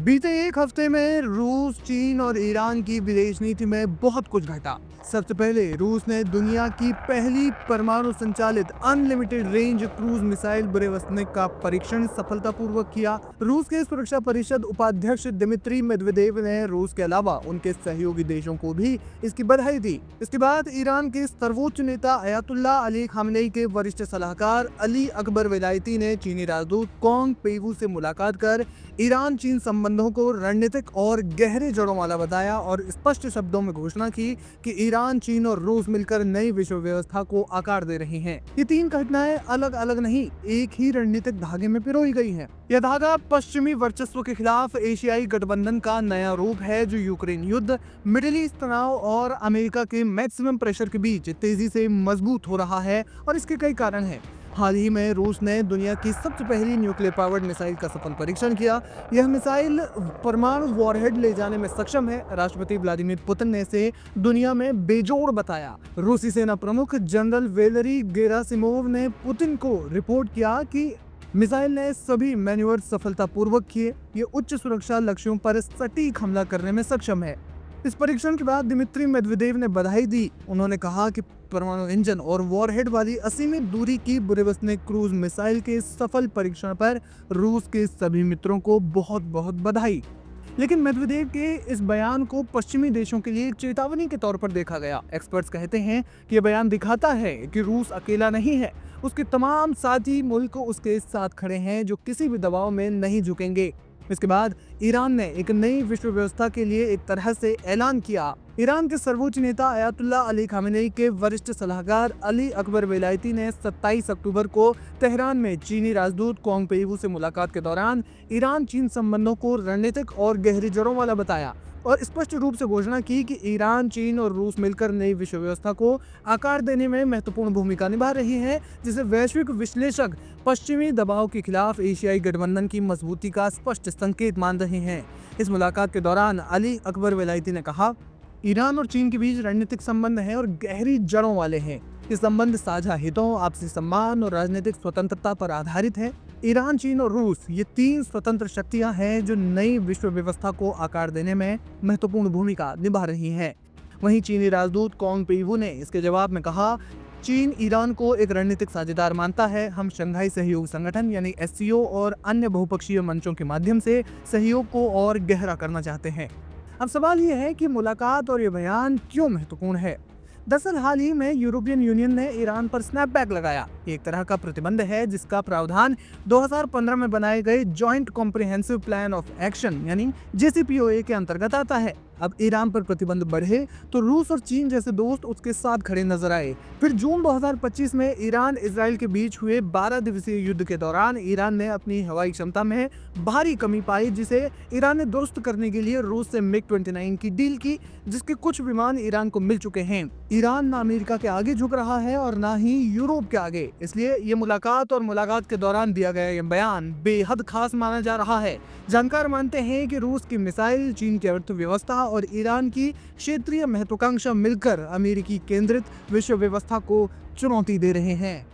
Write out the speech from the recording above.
बीते एक हफ्ते में रूस, चीन और ईरान की विदेश नीति में बहुत कुछ घटा। सबसे पहले रूस ने दुनिया की पहली परमाणु संचालित अनलिमिटेड रेंज क्रूज मिसाइल ब्रेवस्निक का परीक्षण सफलतापूर्वक किया। रूस के सुरक्षा परिषद उपाध्यक्ष दिमित्री मेदवेदेव ने रूस के अलावा उनके सहयोगी देशों को भी इसकी बधाई दी। इसके बाद ईरान के सर्वोच्च नेता अयातुल्ला अली खामेनेई के वरिष्ठ सलाहकार अली अकबर वेलायती ने चीनी राजदूत कॉन्ग पेगू से मुलाकात कर ईरान चीन संबंधों को रणनीतिक और गहरे जड़ों वाला बताया और स्पष्ट शब्दों में घोषणा की कि ईरान, चीन और रूस मिलकर नई विश्व व्यवस्था को आकार दे रही हैं। ये तीन घटनाएं अलग अलग नहीं, एक ही रणनीतिक धागे में पिरोई गई हैं। यह धागा पश्चिमी वर्चस्व के खिलाफ एशियाई गठबंधन का नया रूप है, जो यूक्रेन युद्ध, मिडिल ईस्ट तनाव और अमेरिका के मैक्सिमम प्रेशर के बीच तेजी से मजबूत हो रहा है। और इसके कई कारण हैं। हाल ही में रूस ने दुनिया की सबसे पहली न्यूक्लियर पावर्ड मिसाइल का सफल परीक्षण किया। यह मिसाइल परमाणु वॉरहेड ले जाने में सक्षम है। राष्ट्रपति व्लादिमीर पुतिन ने इसे दुनिया में बेजोड़ बताया। रूसी सेना प्रमुख जनरल वेलेरी गेरासिमोव ने पुतिन को रिपोर्ट किया कि मिसाइल ने सभी मैन्यूवर सफलतापूर्वक किए। ये उच्च सुरक्षा लक्ष्यों पर सटीक हमला करने में सक्षम है। इस परीक्षण के बाद दिमित्री मेदवेदेव ने बधाई दी। उन्होंने कहा कि परमाणु इंजन और वॉरहेड वाली असीमित दूरी की ब्रेवस्निक क्रूज मिसाइल के सफल परीक्षण पर रूस के सभी मित्रों को बहुत बहुत बधाई। लेकिन मेदवेदेव के इस बयान को पश्चिमी देशों के लिए एक चेतावनी के तौर पर देखा गया। एक्सपर्ट्स कहते हैं कि यह बयान दिखाता है कि रूस अकेला नहीं है। उसके तमाम साथी मुल्क उसके साथ खड़े हैं, जो किसी भी दबाव में नहीं झुकेंगे। इसके बाद ईरान ने एक नई विश्व व्यवस्था के लिए एक तरह से ऐलान किया। ईरान के सर्वोच्च नेता अयातुल्ला अली खामेनेई के वरिष्ठ सलाहकार अली अकबर वेलायती ने 27 अक्टूबर को तेहरान में चीनी राजदूत कॉन्ग पेगू से मुलाकात के दौरान ईरान चीन संबंधों को रणनीतिक और गहरी जड़ों वाला बताया और स्पष्ट रूप से घोषणा की कि ईरान, चीन और रूस मिलकर नई विश्व व्यवस्था को आकार देने में महत्वपूर्ण भूमिका निभा रही हैं, जिसे वैश्विक विश्लेषक पश्चिमी दबाव के खिलाफ एशियाई गठबंधन की मजबूती का स्पष्ट संकेत मान रहे हैं। इस मुलाकात के दौरान अली अकबर वेलायती ने कहा, ईरान और चीन के बीच रणनीतिक संबंध हैं और गहरी जड़ों वाले हैं। ये संबंध साझा हितों, आपसी सम्मान और राजनीतिक स्वतंत्रता पर आधारित है। ईरान, चीन और रूस ये तीन स्वतंत्र शक्तियां हैं जो नई विश्व व्यवस्था को आकार देने में महत्वपूर्ण भूमिका निभा रही हैं। वहीं चीनी राजदूत कॉन्ग पेगू ने इसके जवाब में कहा, चीन ईरान को एक रणनीतिक साझेदार मानता है। हम शंघाई सहयोग संगठन यानी SCO और अन्य बहुपक्षीय मंचों के माध्यम से सहयोग को और गहरा करना चाहते हैं। अब सवाल ये है कि मुलाकात और ये बयान क्यों महत्वपूर्ण है। दरअसल हाल ही में यूरोपियन यूनियन ने ईरान पर स्नैपबैक लगाया। एक तरह का प्रतिबंध है जिसका प्रावधान 2015 में बनाए गए joint comprehensive plan of action यानी JCPOA के अंतर्गत आता है। अब ईरान पर प्रतिबंध बढ़े तो रूस और चीन जैसे दोस्त उसके साथ खड़े नजर आए। फिर जून 2025 में ईरान इजराइल के बीच हुए 12 दिवसीय युद्ध के दौरान ईरान ने अपनी हवाई क्षमता में भारी कमी पाई, जिसे ईरान ने दुरुस्त करने के लिए रूस से MiG-29 की डील की, जिसके कुछ विमान ईरान को मिल चुके हैं। ईरान ना अमेरिका के आगे झुक रहा है और ना ही यूरोप के आगे, इसलिए ये मुलाकात के दौरान दिया गया ये बयान बेहद खास माना जा रहा है। जानकार मानते हैं कि रूस की मिसाइल, चीन की अर्थव्यवस्था और ईरान की क्षेत्रीय महत्वाकांक्षा मिलकर अमेरिकी केंद्रित विश्व व्यवस्था को चुनौती दे रहे हैं।